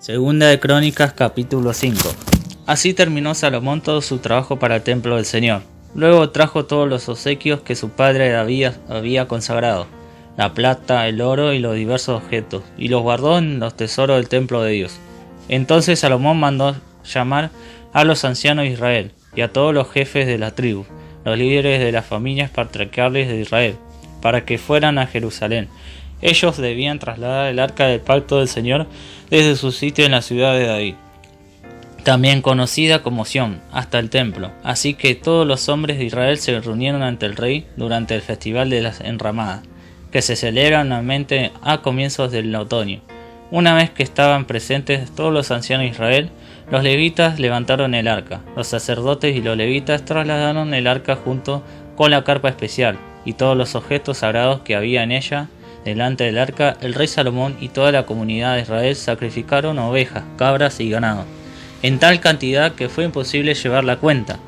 Segunda de Crónicas, capítulo 5. Así terminó Salomón todo su trabajo para el templo del Señor. Luego trajo todos los obsequios que su padre David había consagrado, la plata, el oro y los diversos objetos, y los guardó en los tesoros del templo de Dios. Entonces Salomón mandó llamar a los ancianos de Israel y a todos los jefes de la tribu, los líderes de las familias patriarcales de Israel, para que fueran a Jerusalén. Ellos debían trasladar el arca del pacto del Señor desde su sitio en la ciudad de David, también conocida como Sión, hasta el templo. Así que todos los hombres de Israel se reunieron ante el rey durante el festival de las enramadas, que se celebra anualmente a comienzos del otoño. Una vez que estaban presentes todos los ancianos de Israel, los levitas levantaron el arca. Los sacerdotes y los levitas trasladaron el arca junto con la carpa especial y todos los objetos sagrados que había en ella. Delante del arca, el rey Salomón y toda la comunidad de Israel sacrificaron ovejas, cabras y ganado, en tal cantidad que fue imposible llevar la cuenta.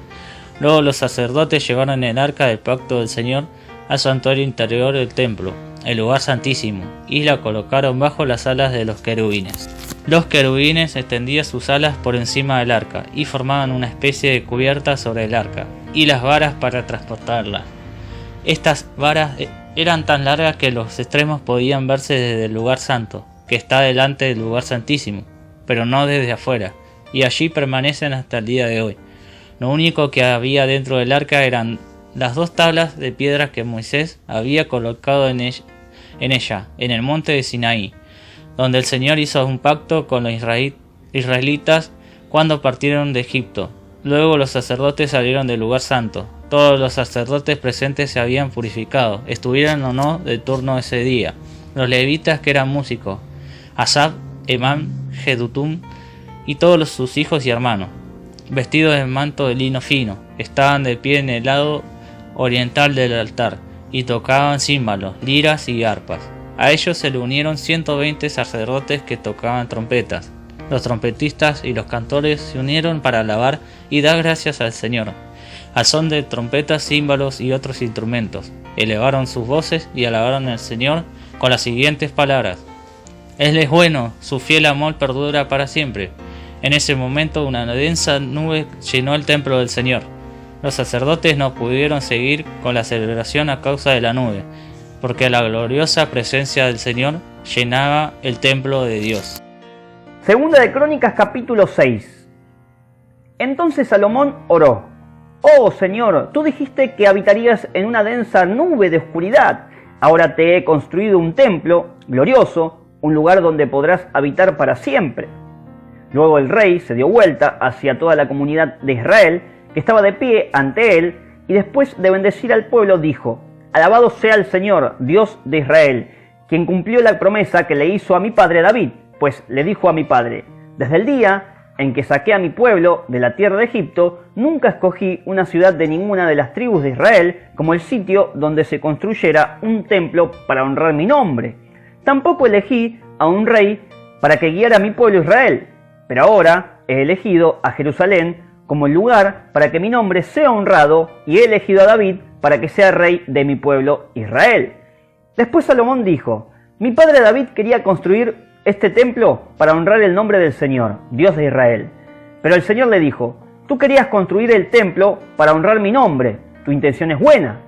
Luego los sacerdotes llevaron el arca del pacto del Señor al santuario interior del templo, el lugar santísimo, y la colocaron bajo las alas de los querubines. Los querubines extendían sus alas por encima del arca y formaban una especie de cubierta sobre el arca, y las varas para transportarla. Estas varas eran tan largas que los extremos podían verse desde el lugar santo, que está delante del lugar santísimo, pero no desde afuera, y allí permanecen hasta el día de hoy. Lo único que había dentro del arca eran las dos tablas de piedra que Moisés había colocado en ella, en el monte de Sinaí, donde el Señor hizo un pacto con los israelitas cuando partieron de Egipto. Luego los sacerdotes salieron del lugar santo. Todos los sacerdotes presentes se habían purificado, estuvieran o no de turno ese día. Los levitas, que eran músicos, Asaf, Emán, Jedutum y todos sus hijos y hermanos, vestidos de manto de lino fino, estaban de pie en el lado oriental del altar y tocaban címbalos, liras y arpas. A ellos se le unieron 120 sacerdotes que tocaban trompetas. Los trompetistas y los cantores se unieron para alabar y dar gracias al Señor, al son de trompetas, címbalos y otros instrumentos. Elevaron sus voces y alabaron al Señor con las siguientes palabras: Él es bueno, su fiel amor perdura para siempre. En ese momento una densa nube llenó el templo del Señor. Los sacerdotes no pudieron seguir con la celebración a causa de la nube, porque la gloriosa presencia del Señor llenaba el templo de Dios. Segunda de Crónicas, capítulo 6. Entonces Salomón oró: Oh Señor, tú dijiste que habitarías en una densa nube de oscuridad. Ahora te he construido un templo glorioso, un lugar donde podrás habitar para siempre. Luego el rey se dio vuelta hacia toda la comunidad de Israel, que estaba de pie ante él, y después de bendecir al pueblo dijo: Alabado sea el Señor, Dios de Israel, quien cumplió la promesa que le hizo a mi padre David, pues le dijo a mi padre: Desde el día en que saqué a mi pueblo de la tierra de Egipto, nunca escogí una ciudad de ninguna de las tribus de Israel como el sitio donde se construyera un templo para honrar mi nombre. Tampoco elegí a un rey para que guiara a mi pueblo Israel, pero ahora he elegido a Jerusalén como el lugar para que mi nombre sea honrado, y he elegido a David para que sea rey de mi pueblo Israel. Después Salomón dijo: Mi padre David quería construir este templo para honrar el nombre del Señor, Dios de Israel. Pero el Señor le dijo: Tú querías construir el templo para honrar mi nombre, tu intención es buena,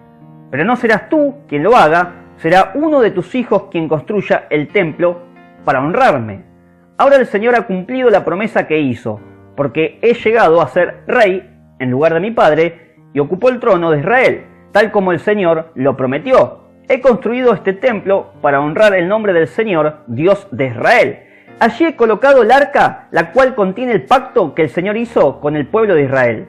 pero no serás tú quien lo haga, será uno de tus hijos quien construya el templo para honrarme. Ahora el Señor ha cumplido la promesa que hizo, porque he llegado a ser rey en lugar de mi padre y ocupó el trono de Israel, tal como el Señor lo prometió. He construido este templo para honrar el nombre del Señor, Dios de Israel. Allí he colocado el arca, la cual contiene el pacto que el Señor hizo con el pueblo de Israel.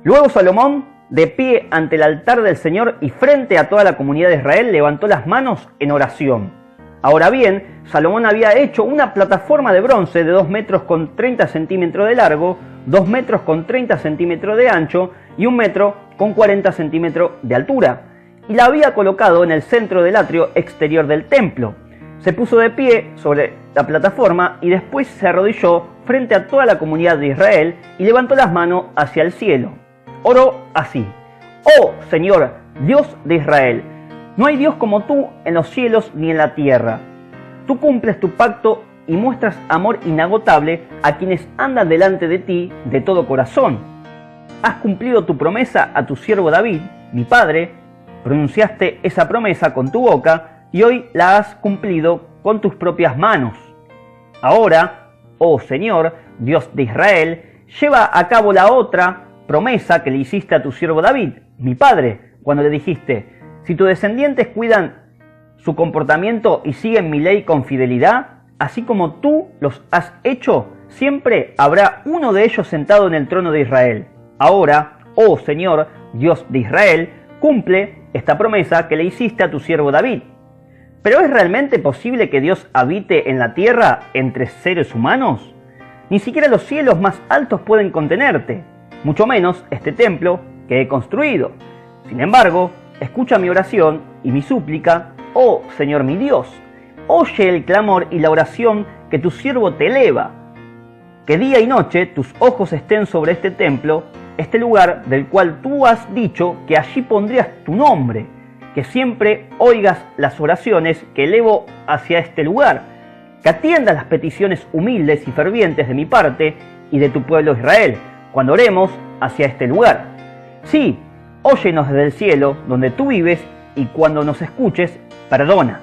Luego Salomón, de pie ante el altar del Señor y frente a toda la comunidad de Israel, levantó las manos en oración. Ahora bien, Salomón había hecho una plataforma de bronce de 2 metros con 30 centímetros de largo, 2 metros con 30 centímetros de ancho y 1 metro con 40 centímetros de altura, y la había colocado en el centro del atrio exterior del templo. Se puso de pie sobre la plataforma y después se arrodilló frente a toda la comunidad de Israel y levantó las manos hacia el cielo. Oró así: Oh Señor, Dios de Israel, no hay Dios como tú en los cielos ni en la tierra. Tú cumples tu pacto y muestras amor inagotable a quienes andan delante de ti de todo corazón. Has cumplido tu promesa a tu siervo David, mi padre, pronunciaste esa promesa con tu boca y hoy la has cumplido con tus propias manos. Ahora, oh Señor, Dios de Israel, lleva a cabo la otra promesa que le hiciste a tu siervo David, mi padre, cuando le dijiste: si tus descendientes cuidan su comportamiento y siguen mi ley con fidelidad, así como tú los has hecho, siempre habrá uno de ellos sentado en el trono de Israel. Ahora, oh Señor, Dios de Israel, cumple esta promesa que le hiciste a tu siervo David. ¿Pero es realmente posible que Dios habite en la tierra entre seres humanos? Ni siquiera los cielos más altos pueden contenerte, mucho menos este templo que he construido. Sin embargo, escucha mi oración y mi súplica, oh Señor mi Dios. Oye el clamor y la oración que tu siervo te eleva. Que día y noche tus ojos estén sobre este templo, este lugar del cual tú has dicho que allí pondrías tu nombre. Que siempre oigas las oraciones que elevo hacia este lugar. Que atiendas las peticiones humildes y fervientes de mi parte y de tu pueblo Israel, cuando oremos hacia este lugar. Sí, óyenos desde el cielo, donde tú vives, y cuando nos escuches, perdona.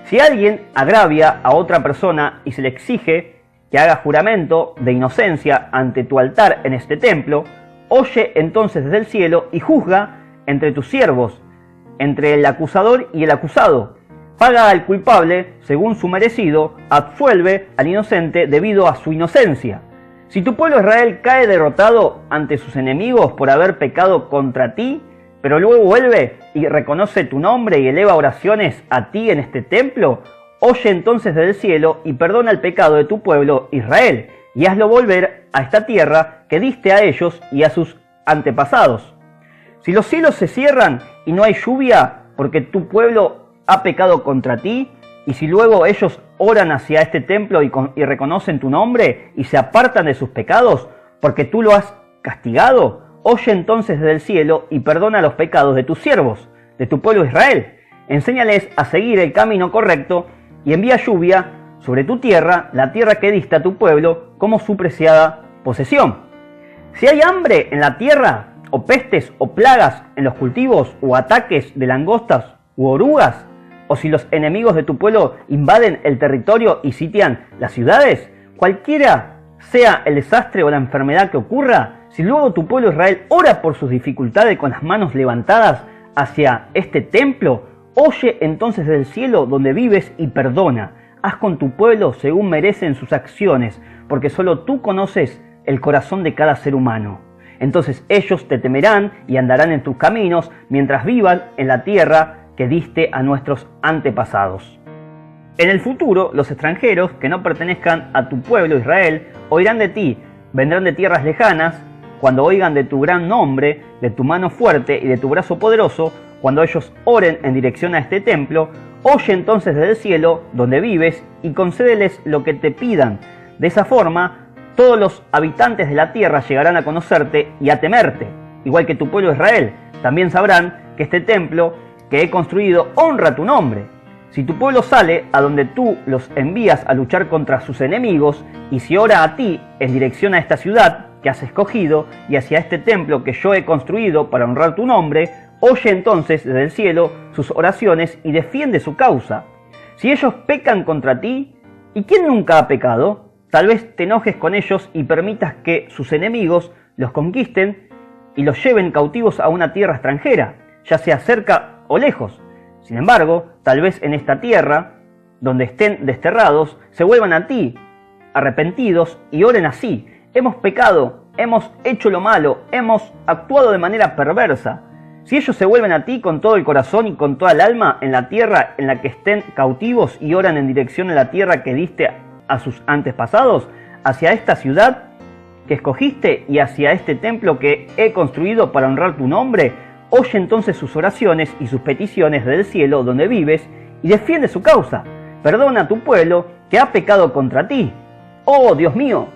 Si alguien agravia a otra persona y se le exige que haga juramento de inocencia ante tu altar en este templo, oye entonces desde el cielo y juzga entre tus siervos, entre el acusador y el acusado. Paga al culpable según su merecido, absuelve al inocente debido a su inocencia. Si tu pueblo Israel cae derrotado ante sus enemigos por haber pecado contra ti, pero luego vuelve y reconoce tu nombre y eleva oraciones a ti en este templo, oye entonces desde el cielo y perdona el pecado de tu pueblo Israel, y hazlo volver a esta tierra que diste a ellos y a sus antepasados. Si los cielos se cierran y no hay lluvia porque tu pueblo ha pecado contra ti, y si luego ellos oran hacia este templo y reconocen tu nombre y se apartan de sus pecados porque tú lo has castigado, oye entonces desde el cielo y perdona los pecados de tus siervos, de tu pueblo Israel. Enséñales a seguir el camino correcto y envía lluvia sobre tu tierra, la tierra que diste a tu pueblo como su preciada posesión. Si hay hambre en la tierra, o pestes o plagas en los cultivos, o ataques de langostas u orugas, o si los enemigos de tu pueblo invaden el territorio y sitian las ciudades, cualquiera sea el desastre o la enfermedad que ocurra, si luego tu pueblo Israel ora por sus dificultades con las manos levantadas hacia este templo, oye entonces del cielo donde vives y perdona. Haz con tu pueblo según merecen sus acciones, porque solo tú conoces el corazón de cada ser humano. Entonces ellos te temerán y andarán en tus caminos mientras vivan en la tierra que diste a nuestros antepasados. En el futuro, los extranjeros que no pertenezcan a tu pueblo Israel oirán de ti, vendrán de tierras lejanas, cuando oigan de tu gran nombre, de tu mano fuerte y de tu brazo poderoso, cuando ellos oren en dirección a este templo, oye entonces desde el cielo donde vives y concédeles lo que te pidan. De esa forma, todos los habitantes de la tierra llegarán a conocerte y a temerte, igual que tu pueblo Israel. También sabrán que este templo que he construido honra tu nombre. Si tu pueblo sale a donde tú los envías a luchar contra sus enemigos, y si ora a ti en dirección a esta ciudad que has escogido y hacia este templo que yo he construido para honrar tu nombre, oye entonces desde el cielo sus oraciones y defiende su causa. Si ellos pecan contra ti, ¿y quién nunca ha pecado? Tal vez te enojes con ellos y permitas que sus enemigos los conquisten y los lleven cautivos a una tierra extranjera, ya sea cerca o lejos. Sin embargo, tal vez en esta tierra, donde estén desterrados, se vuelvan a ti, arrepentidos, y oren así: hemos pecado, hemos hecho lo malo, hemos actuado de manera perversa. Si ellos se vuelven a ti con todo el corazón y con toda el alma en la tierra en la que estén cautivos y oran en dirección a la tierra que diste a sus antepasados, hacia esta ciudad que escogiste y hacia este templo que he construido para honrar tu nombre, oye entonces sus oraciones y sus peticiones del cielo donde vives y defiende su causa. Perdona a tu pueblo que ha pecado contra ti. Oh Dios mío,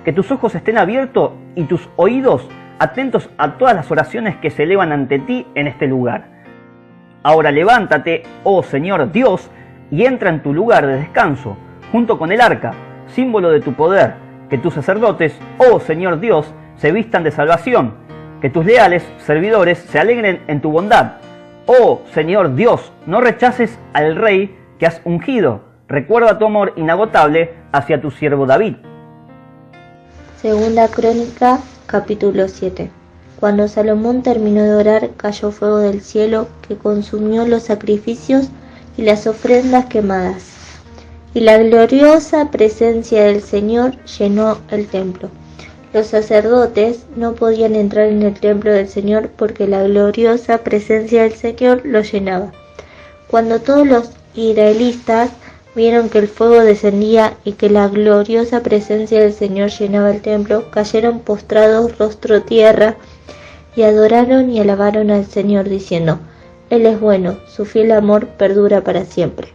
que tus ojos estén abiertos y tus oídos atentos a todas las oraciones que se elevan ante ti en este lugar. Ahora levántate, oh Señor Dios, y entra en tu lugar de descanso. junto con el arca, símbolo de tu poder, que tus sacerdotes, oh Señor Dios, se vistan de salvación, que tus leales servidores se alegren en tu bondad. Oh Señor Dios, no rechaces al rey que has ungido, recuerda tu amor inagotable hacia tu siervo David. Segunda Crónica, capítulo 7. Cuando Salomón terminó de orar, cayó fuego del cielo que consumió los sacrificios y las ofrendas quemadas. Y la gloriosa presencia del Señor llenó el templo. Los sacerdotes no podían entrar en el templo del Señor porque la gloriosa presencia del Señor lo llenaba. Cuando todos los israelitas vieron que el fuego descendía y que la gloriosa presencia del Señor llenaba el templo, cayeron postrados rostro a tierra y adoraron y alabaron al Señor diciendo: Él es bueno, su fiel amor perdura para siempre.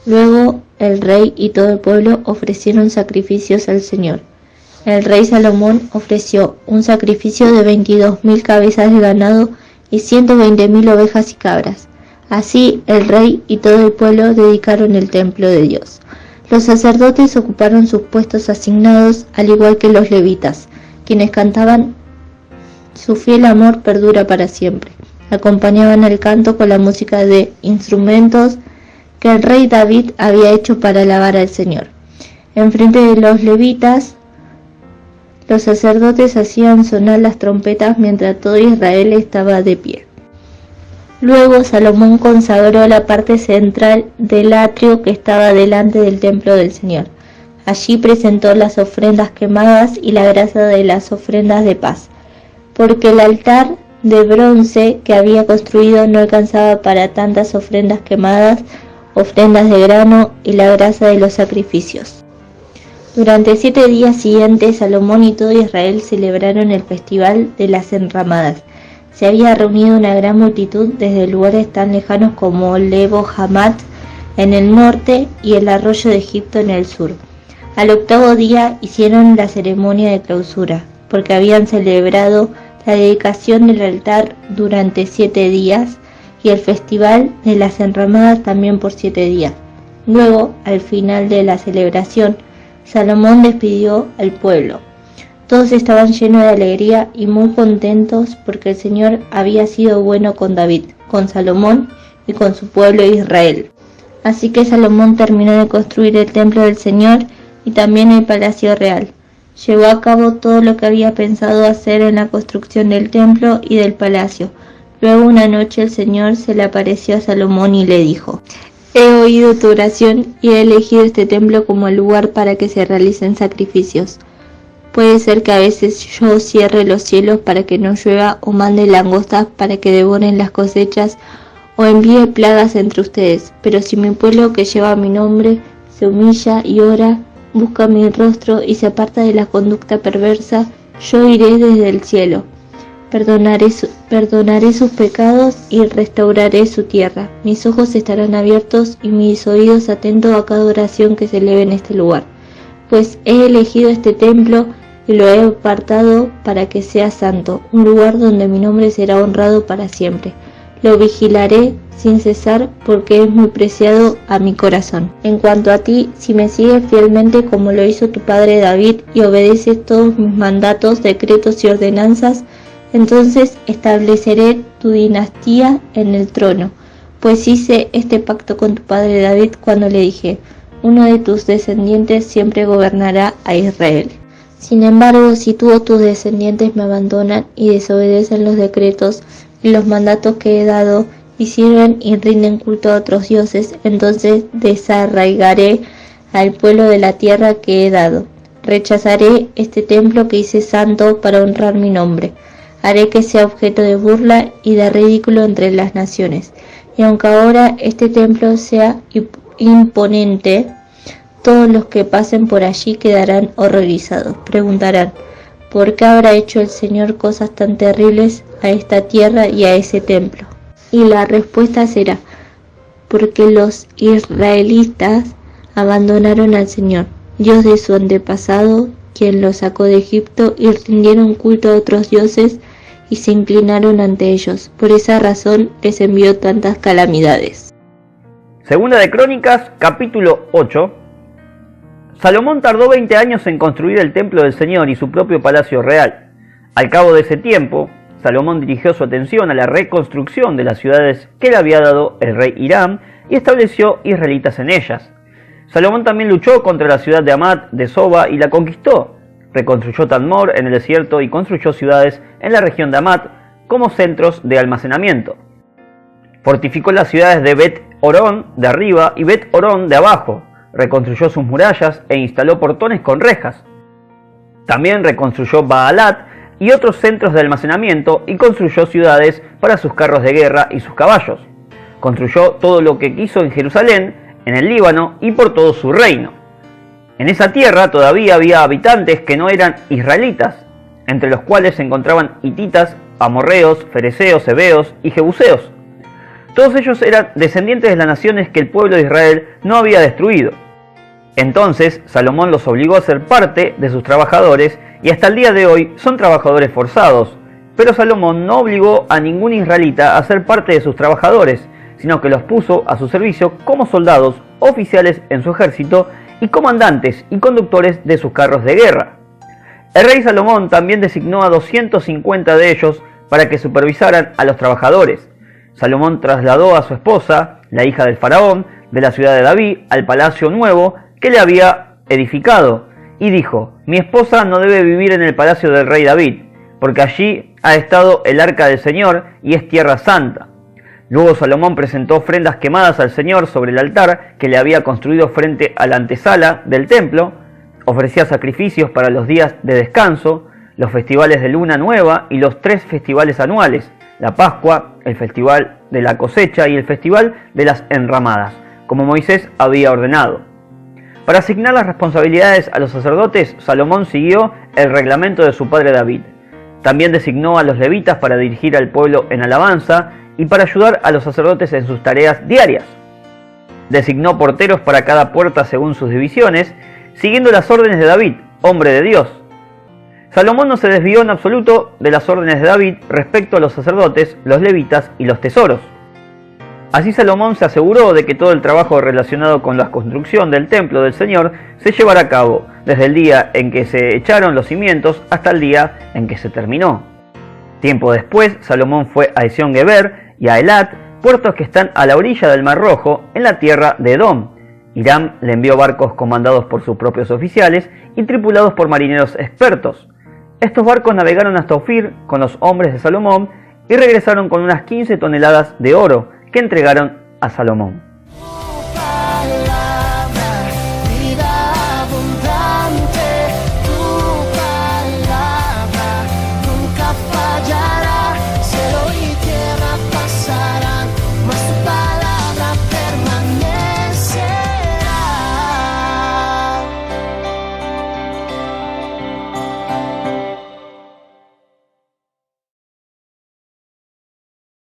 Luego el rey y todo el pueblo ofrecieron sacrificios al Señor. El rey Salomón ofreció un sacrificio de 22.000 cabezas de ganado y 120.000 ovejas y cabras. Así el rey y todo el pueblo dedicaron el templo de Dios. Los sacerdotes ocuparon sus puestos asignados, al igual que los levitas, quienes cantaban: Su fiel amor perdura para siempre. Acompañaban el canto con la música de instrumentos que el rey David había hecho para alabar al Señor. Enfrente de los levitas, los sacerdotes hacían sonar las trompetas mientras todo Israel estaba de pie. Luego Salomón consagró la parte central del atrio que estaba delante del templo del Señor. Allí presentó las ofrendas quemadas y la grasa de las ofrendas de paz, porque el altar de bronce que había construido no alcanzaba para tantas ofrendas quemadas, ofrendas de grano y la grasa de los sacrificios. Durante 7 días siguientes, Salomón y todo Israel celebraron el festival de las enramadas. Se había reunido una gran multitud desde lugares tan lejanos como Lebo Hamat en el norte y el arroyo de Egipto en el sur. Al 8º día hicieron la ceremonia de clausura, porque habían celebrado la dedicación del altar durante 7 días y el festival de las enramadas también por 7 días. Luego, al final de la celebración, Salomón despidió al pueblo. Todos estaban llenos de alegría y muy contentos porque el Señor había sido bueno con David, con Salomón y con su pueblo Israel. Así que Salomón terminó de construir el templo del Señor y también el palacio real. Llevó a cabo todo lo que había pensado hacer en la construcción del templo y del palacio. Luego una noche el Señor se le apareció a Salomón y le dijo: He oído tu oración y he elegido este templo como el lugar para que se realicen sacrificios. Puede ser que a veces yo cierre los cielos para que no llueva, o mande langostas para que devoren las cosechas, o envíe plagas entre ustedes. Pero si mi pueblo que lleva mi nombre se humilla y ora, busca mi rostro y se aparta de la conducta perversa, yo iré desde el cielo. Perdonaré sus pecados y restauraré su tierra. Mis ojos estarán abiertos y mis oídos atentos a cada oración que se eleve en este lugar. Pues he elegido este templo y lo he apartado para que sea santo, un lugar donde mi nombre será honrado para siempre. Lo vigilaré sin cesar porque es muy preciado a mi corazón. En cuanto a ti, si me sigues fielmente como lo hizo tu padre David y obedeces todos mis mandatos, decretos y ordenanzas, entonces estableceré tu dinastía en el trono. Pues hice este pacto con tu padre David cuando le dije: uno de tus descendientes siempre gobernará a Israel. Sin embargo, si tú o tus descendientes me abandonan y desobedecen los decretos y los mandatos que he dado, y sirven y rinden culto a otros dioses, entonces desarraigaré al pueblo de la tierra que he dado. Rechazaré este templo que hice santo para honrar mi nombre. Haré que sea objeto de burla y de ridículo entre las naciones. Y aunque ahora este templo sea imponente, todos los que pasen por allí quedarán horrorizados. Preguntarán: ¿por qué habrá hecho el Señor cosas tan terribles a esta tierra y a ese templo? Y la respuesta será: porque los israelitas abandonaron al Señor, Dios de su antepasado, quien los sacó de Egipto, y rindieron culto a otros dioses y se inclinaron ante ellos. Por esa razón les envió tantas calamidades. Segunda de Crónicas, capítulo 8. Salomón tardó 20 años en construir el templo del Señor y su propio palacio real. Al cabo de ese tiempo, Salomón dirigió su atención a la reconstrucción de las ciudades que le había dado el rey Hiram y estableció israelitas en ellas. Salomón también luchó contra la ciudad de Hamat de Soba y la conquistó. Reconstruyó Tadmor en el desierto y construyó ciudades en la región de Hamat como centros de almacenamiento. Fortificó las ciudades de Bet-Orón de arriba y Bet-Orón de abajo. Reconstruyó sus murallas e instaló portones con rejas. También reconstruyó Baalat y otros centros de almacenamiento y construyó ciudades para sus carros de guerra y sus caballos. Construyó todo lo que quiso en Jerusalén, en el Líbano y por todo su reino. En esa tierra todavía había habitantes que no eran israelitas, entre los cuales se encontraban hititas, amorreos, fereceos, heveos y jebuseos. Todos ellos eran descendientes de las naciones que el pueblo de Israel no había destruido. Entonces Salomón los obligó a ser parte de sus trabajadores y hasta el día de hoy son trabajadores forzados. Pero Salomón no obligó a ningún israelita a ser parte de sus trabajadores, sino que los puso a su servicio como soldados, oficiales en su ejército y comandantes y conductores de sus carros de guerra. El rey Salomón también designó a 250 de ellos para que supervisaran a los trabajadores. Salomón trasladó a su esposa, la hija del faraón, de la ciudad de David, al palacio nuevo que le había edificado, y dijo: mi esposa no debe vivir en el palacio del rey David, porque allí ha estado el arca del Señor y es tierra santa. Luego Salomón presentó ofrendas quemadas al Señor sobre el altar que le había construido frente a la antesala del templo, ofrecía sacrificios para los días de descanso, los festivales de luna nueva y los 3 festivales anuales, la Pascua, el festival de la cosecha y el festival de las enramadas, como Moisés había ordenado. Para asignar las responsabilidades a los sacerdotes, Salomón siguió el reglamento de su padre David. También designó a los levitas para dirigir al pueblo en alabanza y para ayudar a los sacerdotes en sus tareas diarias. Designó porteros para cada puerta según sus divisiones, siguiendo las órdenes de David, hombre de Dios. Salomón no se desvió en absoluto de las órdenes de David respecto a los sacerdotes, los levitas y los tesoros. Así Salomón se aseguró de que todo el trabajo relacionado con la construcción del templo del Señor se llevara a cabo, desde el día en que se echaron los cimientos hasta el día en que se terminó. Tiempo después, Salomón fue a Ezión-Geber y a Elat, puertos que están a la orilla del Mar Rojo, en la tierra de Edom. Hiram le envió barcos comandados por sus propios oficiales y tripulados por marineros expertos. Estos barcos navegaron hasta Ofir con los hombres de Salomón y regresaron con unas 15 toneladas de oro que entregaron a Salomón.